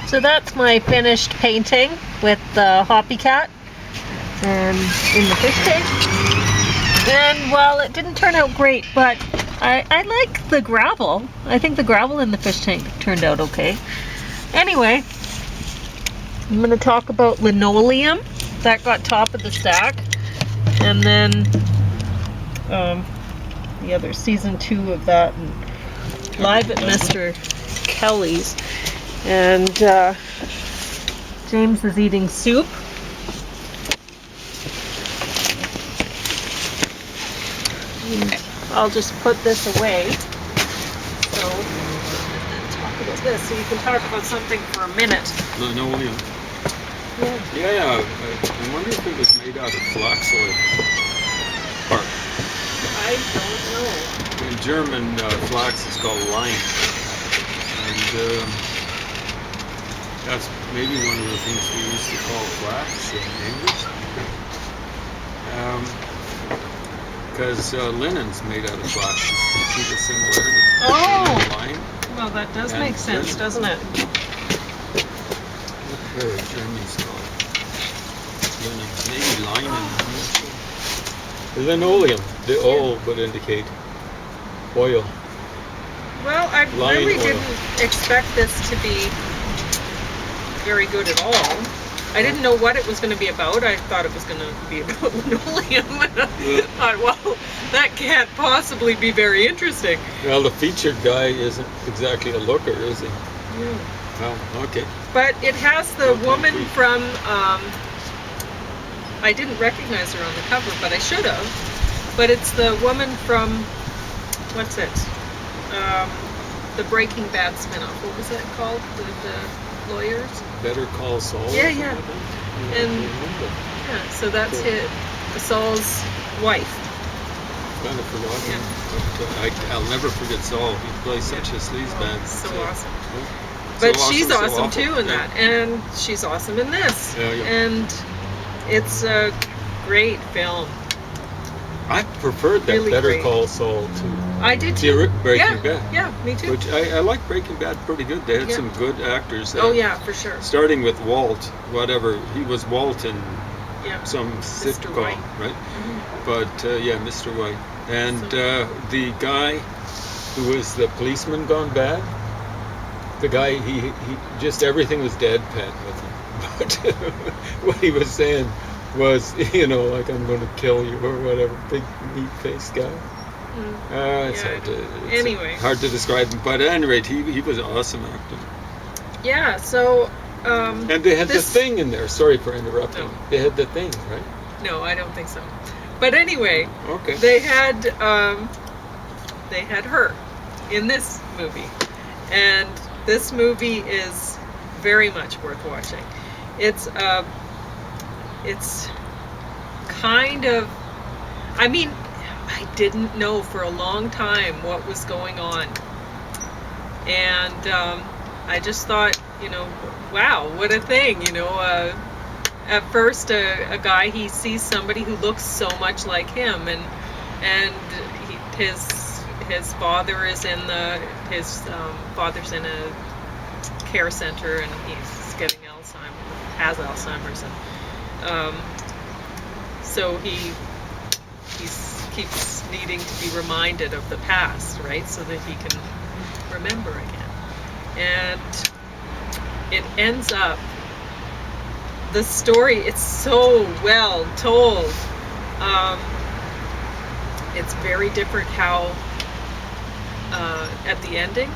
So that's my finished painting with the Hoppy-cat and in the fish tank. And well, it didn't turn out great, but I like the gravel. I think the gravel in the fish tank turned out okay. Anyway, I'm going to talk about Linoleum. That got top of the stack. And then the other season 2 of that, and live at Mr. Kelly's. And James is eating soup. I'll just put this away. So, talk about this. So you can talk about something for a minute. Linoleum. Yeah. I wonder if it was made out of flax oil. Bark. I don't know. In German, flax is called Lein. And that's maybe one of the things we used to call flax in English. Because linen's made out of flax. See the similarity? Oh! Linen, Well, that does make sense, doesn't it? Very German's called linen. Maybe linen. Linoleum. The O would indicate oil. Well, I Line really oil. didn't expect this to be very good at all. I didn't know what it was going to be about. I thought it was going to be about linoleum. I thought, well, that can't possibly be very interesting. Well, the featured guy isn't exactly a looker, is he? Yeah. Oh, okay. But it has the Okay. woman from, I didn't recognize her on the cover, but I should have. But it's the woman from, what's it? The Breaking Bad spinoff. What was that called? The lawyers? Better Call Saul. or Yeah, something yeah. like that? And- I remember. Yeah, so that's Cool. Saul's wife. Kind of forgotten. Yeah. But I'll never forget Saul. He plays such a sleazebag. Oh, so awesome. Yeah. But So she's so awesome awful. too in Yeah. that, and she's awesome in this. Yeah, yeah. And it's a great film. I preferred that Really Better great. Call Saul to I did the too. Breaking Yeah, Bad. yeah, me too. Which I like Breaking Bad pretty good. They had Yeah. some good actors there. Oh yeah, for sure. Starting with Walt, whatever. He was Walt in Yeah. some Mr. sitcom, White. right? Mhm. But yeah, Mr. White. And So- the guy who was the policeman gone bad, the guy, he just everything was deadpan with him. But what he was saying was, like, I'm going to kill you or whatever, big meat-faced guy. It's Yeah, hard to anyway. hard to describe him, but at any rate, he was an awesome actor. Yeah. So. And they had this- the thing in there. Sorry for interrupting. No. They had the thing, right? No, I don't think so. But anyway, Okay. they had her in this movie, and this movie is very much worth watching. It's kind of, I mean, I didn't know for a long time what was going on, and I just thought, wow, what a thing, At first, a guy, he sees somebody who looks so much like him, and his father is in his father's in a care center, and he's getting has Alzheimer's, and so he keeps needing to be reminded of the past, right, so that he can remember again, and it ends up. The story, it's so well told. It's very different how, at the ending,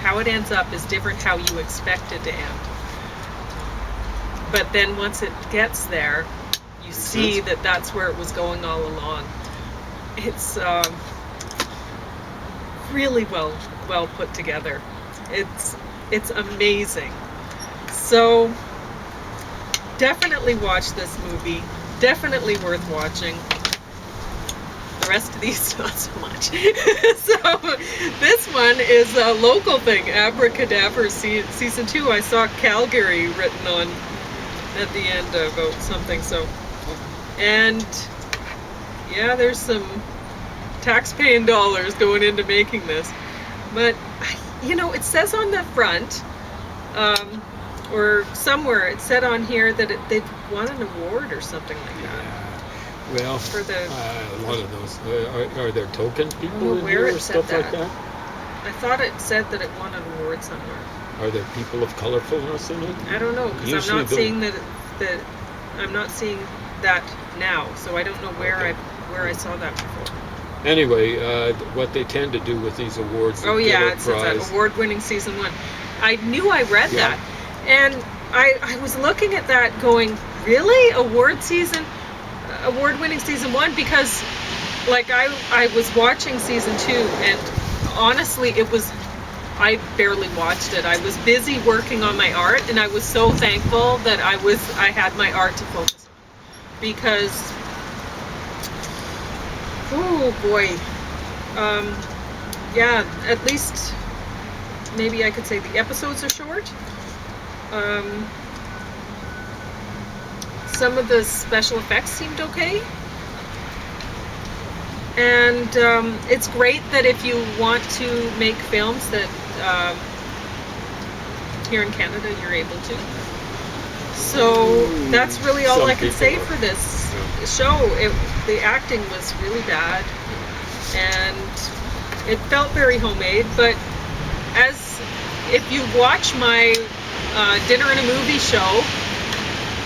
how it ends up is different how you expect it to end. But then once it gets there, you see that that's where it was going all along. It's really well put together. It's amazing. So definitely watch this movie. Definitely worth watching. The rest of these, not so much. So this one is a local thing. Abracadavers season 2. I saw Calgary written on at the end about something. So, and yeah, there's some tax-paying dollars going into making this. But it says on the front. or somewhere it said on here that they've won an award or something like that. Well, For the- a lot of those. Are there token I don't people know in where here it or said stuff like that. that? I thought it said that it won an award somewhere. Are there people of colorfulness in it? I don't know, because I'm Usually not the- seeing that I'm not seeing that now, so I don't know where Okay. I saw that before. Anyway, what they tend to do with these awards, Oh they yeah, give a it says that prize. award-winning season 1. I knew I read Yeah. that, and I was looking at that going, really, award-winning season 1, because like I was watching season 2, and honestly I barely watched it. I was busy working on my art, and I was so thankful that I had my art to focus on, because oh boy, yeah, at least maybe I could say the episodes are short. Some of the special effects seemed okay. And it's great that if you want to make films that here in Canada you're able to. So that's really all Some I can people say are. for this Yeah. show. The acting was really bad, and it felt very homemade. But if you watch my dinner and a movie show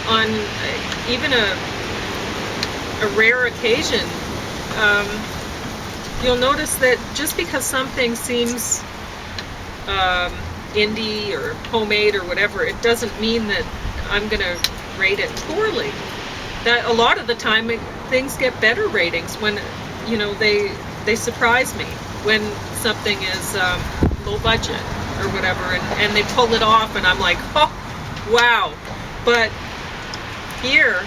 on even a rare occasion, you'll notice that just because something seems indie or homemade or whatever, it doesn't mean that I'm gonna rate it poorly. That a lot of the time things get better ratings when they surprise me when something is low budget or whatever, and they pull it off, and I'm like, oh wow. But here,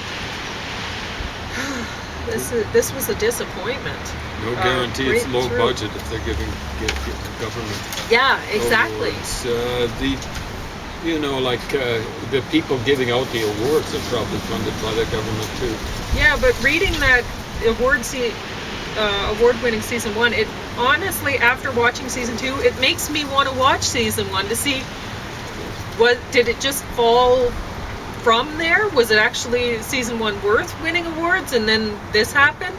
this was a disappointment. No guarantee it's right low through. budget if they're giving government Yeah, exactly. awards. The people giving out the awards are probably funded by the government too. Yeah, but reading that award-winning season 1, it honestly, after watching season 2, it makes me want to watch season 1 to see did it just fall from there? Was it actually season 1 worth winning awards, and then this happened,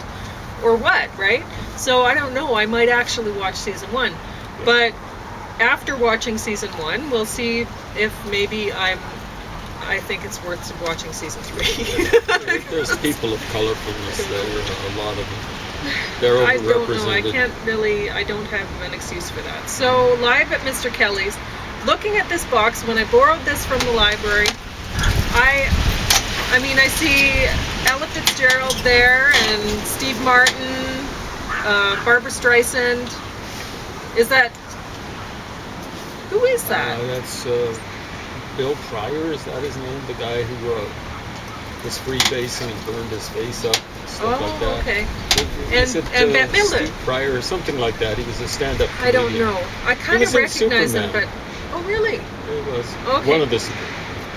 or what? Right? So I don't know. I might actually watch season 1, but after watching season 1, we'll see if maybe I think it's worth watching season 3. There's people of colorfulness there, a lot of them. They're I don't know. overrepresented. I don't have an excuse for that. So, live at Mr. Kelly's, looking at this box, when I borrowed this from the library, I mean, I see Ella Fitzgerald there, and Steve Martin, Barbara Streisand. Who is that? That's Bill Pryor, is that his name? The guy who was freebasing and burned his face up, stuff like that. Okay. Is And it, Bette Midler. Steve Pryor or something like that. He was a stand-up I don't comedian. know. I kind was of in recognize him, Superman. but oh, really? It was Okay. one of the,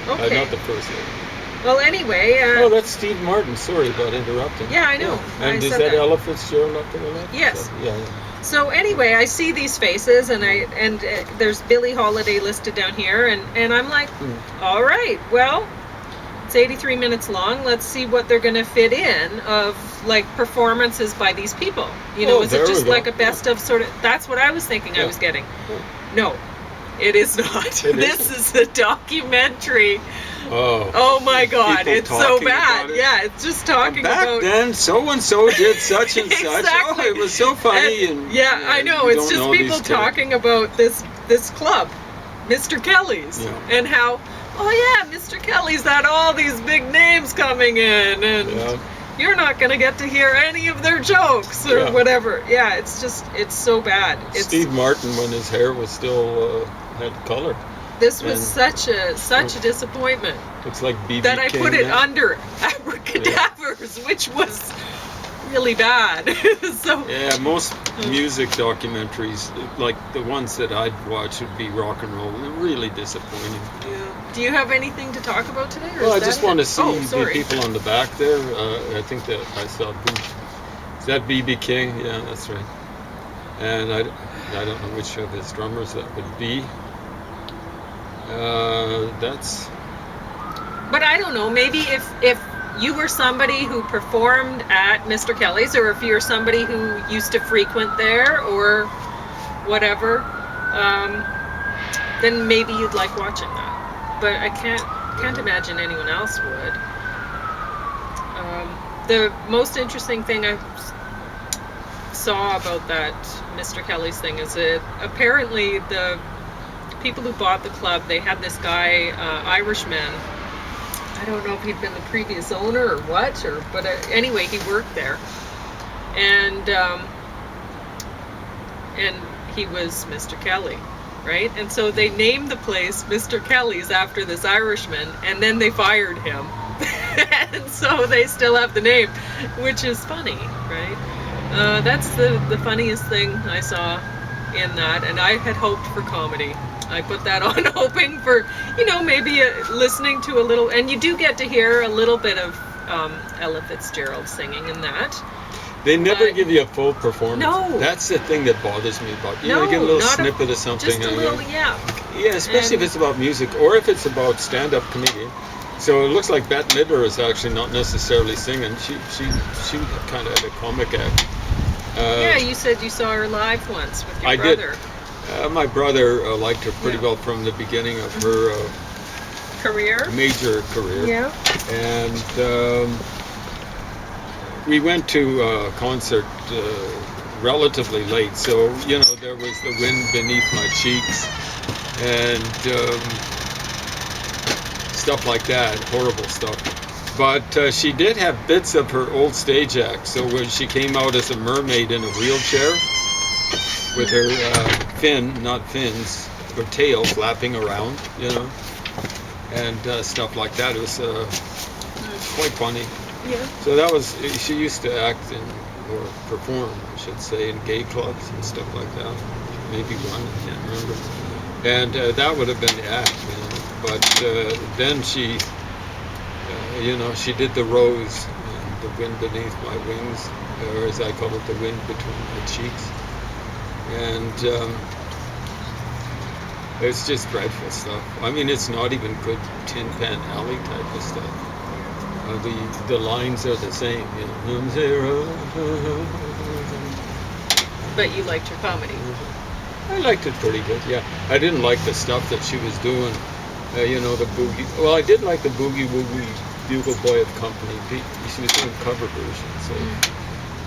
Okay. not the first one. Well, anyway. Oh, that's Steve Martin. Sorry about interrupting. Yeah, I know. Yeah. And I is said that Ella Fitzgerald up there? Left? Yes. Yeah. So anyway, I see these faces, and there's Billie Holiday listed down here, and I'm like, all right, well, it's 83 minutes long. Let's see what they're going to fit in of like performances by these people. Is there it we just go. like a best of sort of? That's what I was thinking I was getting. No, it is not. It This is a documentary. Oh. Oh my God, People it's so talking bad. about it. Yeah, it's just talking Back about. then, so and so did such and such. Exactly. Oh, it was so funny. And yeah, I know. you It's don't just know people these talking about this club, Mr. Kelly's, Yeah. and how, oh yeah, Mr. Kelly's had all these big names coming in, and Yeah. you're not gonna get to hear any of their jokes or Yeah. whatever. Yeah, it's so bad. Steve Martin, when his hair was still had color. This was and- such a disappointment Looks like B.B. that I King put it now. under Abracadavers, which was really bad. So. Yeah, most music documentaries, like the ones that I'd watch, would be rock and roll. They're really disappointing. Yeah. Do you have anything to talk about today? Or Well, I is just that want to it? see Oh, the sorry. people on the back there. I think that I saw. Is that B.B. King? Yeah, that's right. And I don't know which of his drummers that would be. That's But I don't know. Maybe if you were somebody who performed at Mr. Kelly's, or if you're somebody who used to frequent there, or whatever, then maybe you'd like watching that. But I can't imagine anyone else would. The most interesting thing I saw about that Mr. Kelly's thing is that apparently the people who bought the club, they had this guy, Irishman. I don't know if he'd been the previous owner or what, but anyway, he worked there, and he was Mr. Kelly, right? And so they named the place Mr. Kelly's after this Irishman, and then they fired him, and so they still have the name, which is funny, right? That's the funniest thing I saw in that, and I had hoped for comedy. I put that on hoping for, maybe listening to a little, and you do get to hear a little bit of Ella Fitzgerald singing in that. They never give you a full performance. No. That's the thing that bothers me about, No, you get a little not snippet of something. Just a little, yeah. Yeah, especially if it's about music, or if it's about stand-up comedian. So it looks like Bette Midler is actually not necessarily singing. She kind of had a comic act. Yeah, you said you saw her live once with your brother. Did. My brother liked her pretty well from the beginning of her career, major career. Yeah. And we went to a concert relatively late, so there was the wind beneath my cheeks and stuff like that, horrible stuff. But she did have bits of her old stage act. So when she came out as a mermaid in a wheelchair with her her tail flapping around, and stuff like that. It was quite funny. Yeah. So that was, she used to act or perform, I should say, in gay clubs and stuff like that. Maybe one, I can't remember. And that would have been the act, But then she, she did the rose, the wind beneath my wings, or as I call it, the wind between my cheeks. And it's just dreadful stuff. I mean, it's not even good Tin Pan Alley type of stuff. The lines are the same, But you liked her comedy. I liked it pretty good, yeah. I didn't like the stuff that she was doing, the boogie. Well, I did like the Boogie Woogie Bugle Boy of Company. She was doing cover versions of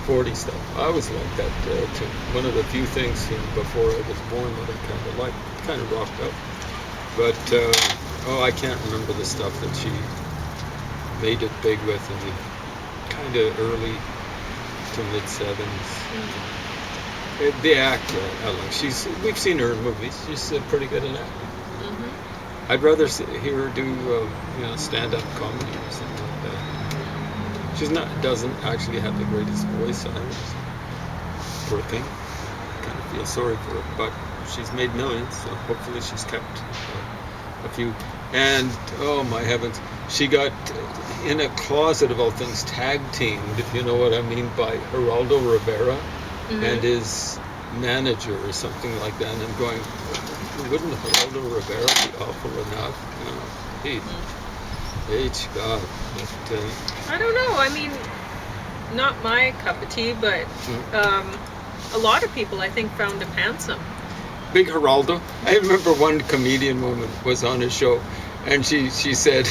40 stuff. I always liked that too. One of the few things before I was born that I kind of liked, kind of rocked up. But, I can't remember the stuff that she made it big with in the kind of early to mid 70s. The actor, I like. We've seen her in movies. She's pretty good at acting. Mm-hmm. I'd rather hear her do, stand-up comedy or something like that. She's doesn't actually have the greatest voice either. Poor thing. I kind of feel sorry for her, but she's made millions, so hopefully she's kept a few. And oh my heavens, she got in a closet of all things tag-teamed, if you know what I mean, by Geraldo Rivera. Mm-hmm. And his manager or something like that, and going, wouldn't Geraldo Rivera be awful enough? God. But, I don't know. I mean, not my cup of tea, but a lot of people, I think, found him handsome. Big Geraldo. I remember one comedian woman was on his show, and she said,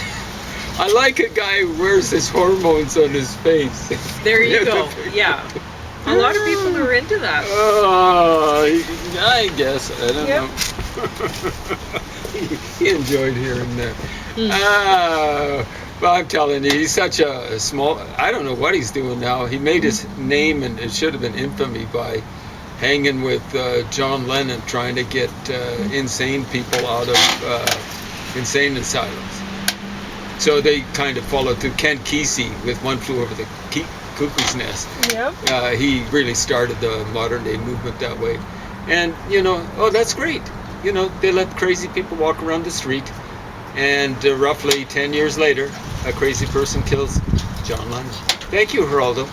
I like a guy who wears his hormones on his face. There you go. Yeah. A lot of people are into that. Oh, I guess. I don't know. He enjoyed hearing that. Well, I'm telling you, he's such a small... I don't know what he's doing now. He made his name, and it should have been infamy, by hanging with John Lennon, trying to get insane people out of insane asylums. So they kind of followed through. Ken Kesey with One Flew Over the Cuckoo's Nest. Yep. He really started the modern day movement that way. And, that's great. They let crazy people walk around the street, and roughly 10 years later, a crazy person kills John Lennon. Thank you, Geraldo.